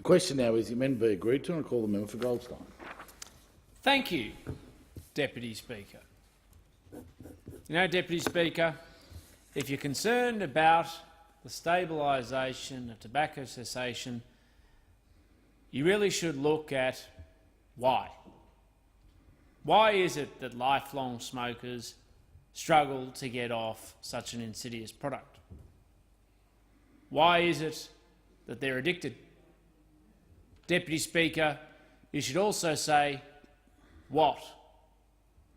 question now is the amendment be agreed to, and I call the member for Goldstein. Thank you, Deputy Speaker. You know, Deputy Speaker, if you're concerned about the stabilisation of tobacco cessation, you really should look at why. Why is it that lifelong smokers struggle to get off such an insidious product? Why is it that they're addicted? Deputy Speaker, you should also say, what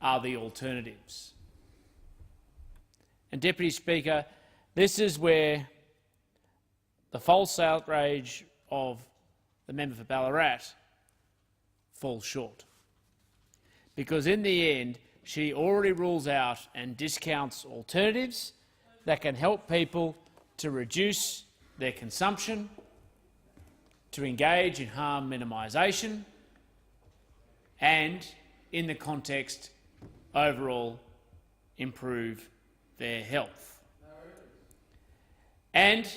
are the alternatives? And Deputy Speaker, this is where the false outrage of the member for Ballarat falls short. Because in the end, she already rules out and discounts alternatives that can help people to reduce their consumption, to engage in harm minimisation, and, in the context, overall improve their health. And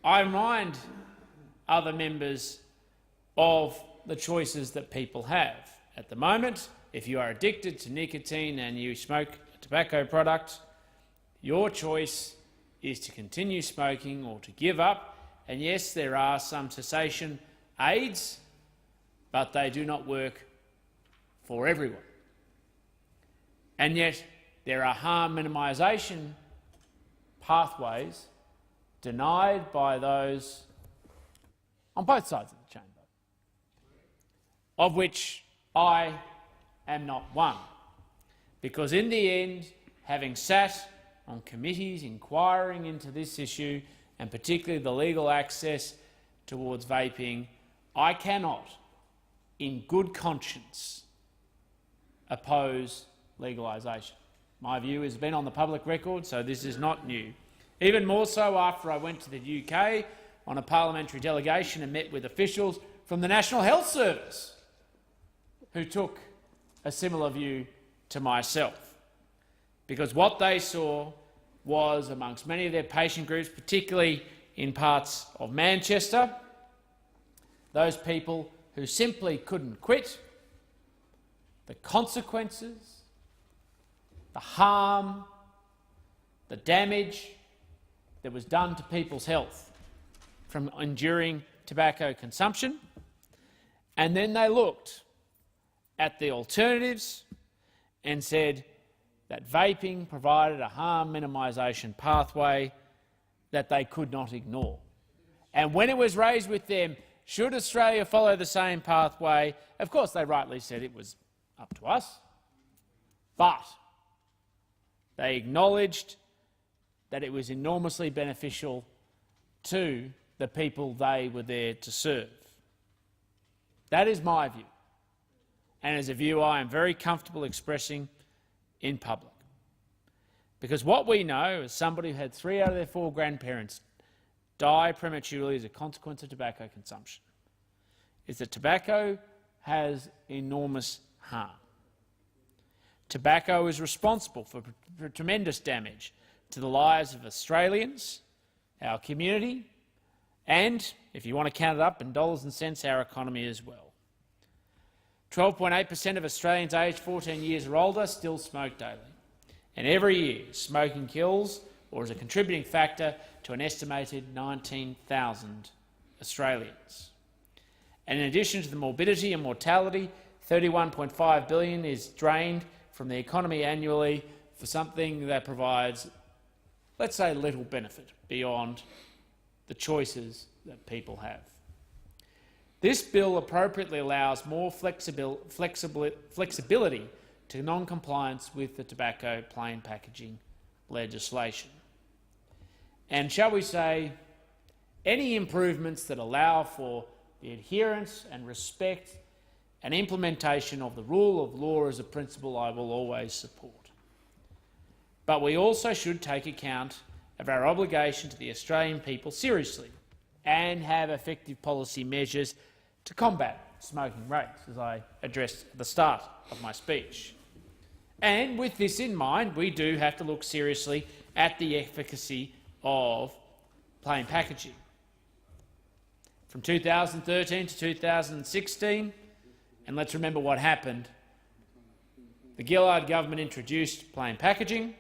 I remind other members of the choices that people have. At the moment, if you are addicted to nicotine and you smoke a tobacco product, your choice is to continue smoking or to give up. And yes, there are some cessation aids, but they do not work for everyone. And yet there are harm minimisation pathways denied by those on both sides of the chamber, of which I am not one. Because in the end, having sat on committees inquiring into this issue, and particularly the legal access towards vaping, I cannot, in good conscience, oppose legalisation. My view has been on the public record, so this is not new. Even more so after I went to the UK on a parliamentary delegation and met with officials from the National Health Service who took a similar view to myself. Because what they saw was, amongst many of their patient groups, particularly in parts of Manchester, those people who simply couldn't quit, the consequences, the harm, the damage that was done to people's health from enduring tobacco consumption. And then they looked at the alternatives and said that vaping provided a harm minimisation pathway that they could not ignore. And when it was raised with them, should Australia follow the same pathway, of course they rightly said it was up to us, but they acknowledged that it was enormously beneficial to the people they were there to serve. That is my view, and as a view I am very comfortable expressing in public. Because what we know, as somebody who had 3 out of their 4 grandparents die prematurely as a consequence of tobacco consumption, is that tobacco has enormous harm. Tobacco is responsible for tremendous damage to the lives of Australians, our community, and, if you want to count it up in dollars and cents, our economy as well. 12.8% of Australians aged 14 years or older still smoke daily. And every year, smoking kills or is a contributing factor to an estimated 19,000 Australians. And in addition to the morbidity and mortality, $31.5 billion is drained from the economy annually for something that provides, let's say, little benefit beyond the choices that people have. This bill appropriately allows more flexibility to non-compliance with the tobacco plain packaging legislation. And shall we say, any improvements that allow for the adherence and respect and implementation of the rule of law as a principle I will always support. But we also should take account of our obligation to the Australian people seriously and have effective policy measures to combat smoking rates, as I addressed at the start of my speech. And with this in mind, we do have to look seriously at the efficacy of plain packaging. from 2013 to 2016, and let's remember what happened. The Gillard government introduced plain packaging.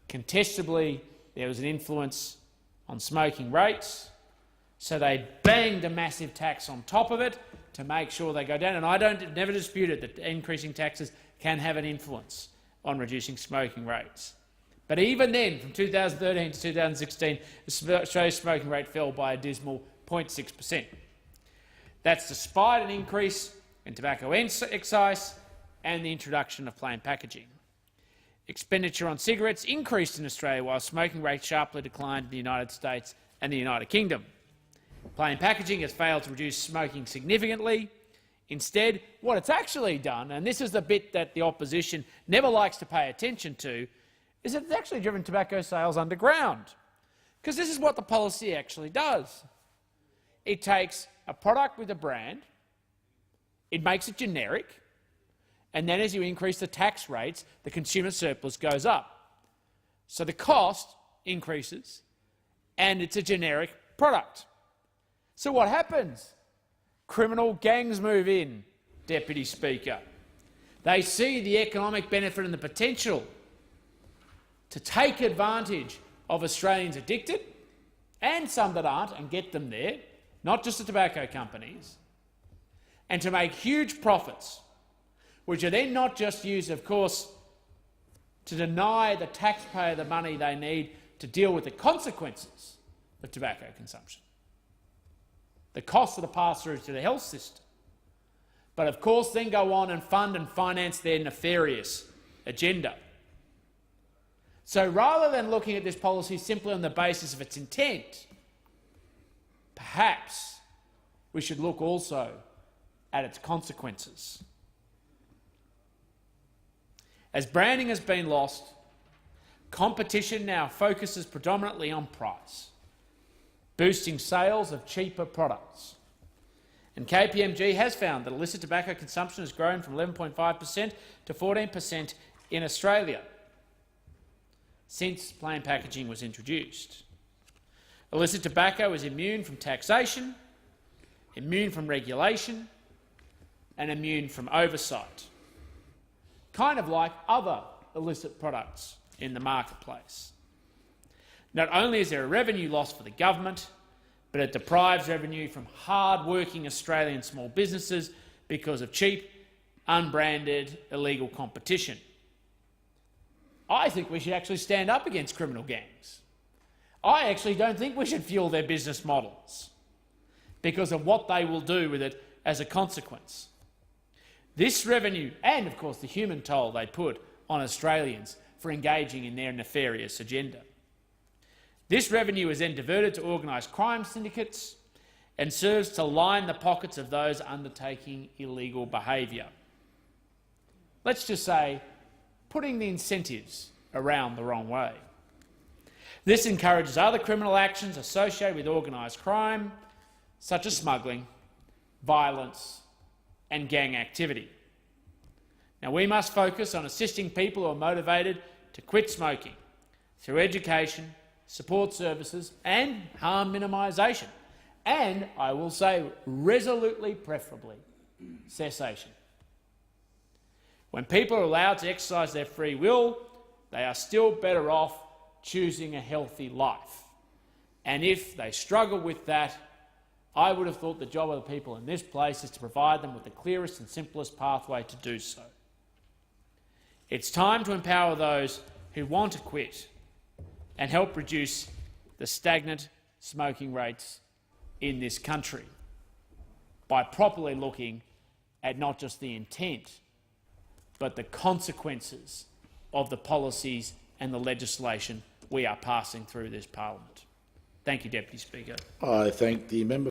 Contestably, there was an influence on smoking rates, so they banged a massive tax on top of it to make sure they go down. And I never disputed that increasing taxes can have an influence on reducing smoking rates. But even then, from 2013 to 2016, Australia's smoking rate fell by a dismal 0.6%. That's despite an increase in tobacco excise and the introduction of plain packaging. Expenditure on cigarettes increased in Australia while smoking rates sharply declined in the United States and the United Kingdom. Plain packaging has failed to reduce smoking significantly. Instead, what it's actually done, and this is the bit that the opposition never likes to pay attention to, is that it's actually driven tobacco sales underground. Because this is what the policy actually does. It takes a product with a brand, it makes it generic, and then as you increase the tax rates, the consumer surplus goes up. So the cost increases, and it's a generic product. So what happens? Criminal gangs move in, Deputy Speaker. They see the economic benefit and the potential to take advantage of Australians addicted, and some that aren't, and get them there, not just the tobacco companies, and to make huge profits, which are then not just used, of course, to deny the taxpayer the money they need to deal with the consequences of tobacco consumption, the costs of the pass-through to the health system, but of course then go on and fund and finance their nefarious agenda. So rather than looking at this policy simply on the basis of its intent, perhaps we should look also at its consequences. As branding has been lost, competition now focuses predominantly on price, boosting sales of cheaper products. And KPMG has found that illicit tobacco consumption has grown from 11.5% to 14% in Australia since plain packaging was introduced. Illicit tobacco is immune from taxation, immune from regulation, and immune from oversight, kind of like other illicit products in the marketplace. Not only is there a revenue loss for the government, but it deprives revenue from hard-working Australian small businesses because of cheap, unbranded, illegal competition. I think we should actually stand up against criminal gangs. I actually don't think we should fuel their business models because of what they will do with it as a consequence. This revenue, and of course the human toll they put on Australians for engaging in their nefarious agenda. This revenue is then diverted to organised crime syndicates and serves to line the pockets of those undertaking illegal behaviour. Let's just say, putting the incentives around the wrong way. This encourages other criminal actions associated with organised crime, such as smuggling, violence and gang activity. Now, we must focus on assisting people who are motivated to quit smoking through education, support services and harm minimisation, and, I will say resolutely preferably, cessation. When people are allowed to exercise their free will, they are still better off choosing a healthy life. And if they struggle with that, I would have thought the job of the people in this place is to provide them with the clearest and simplest pathway to do so. It's time to empower those who want to quit and help reduce the stagnant smoking rates in this country by properly looking at not just the intent, but the consequences of the policies and the legislation we are passing through this parliament. Thank you, Deputy Speaker. I thank the member.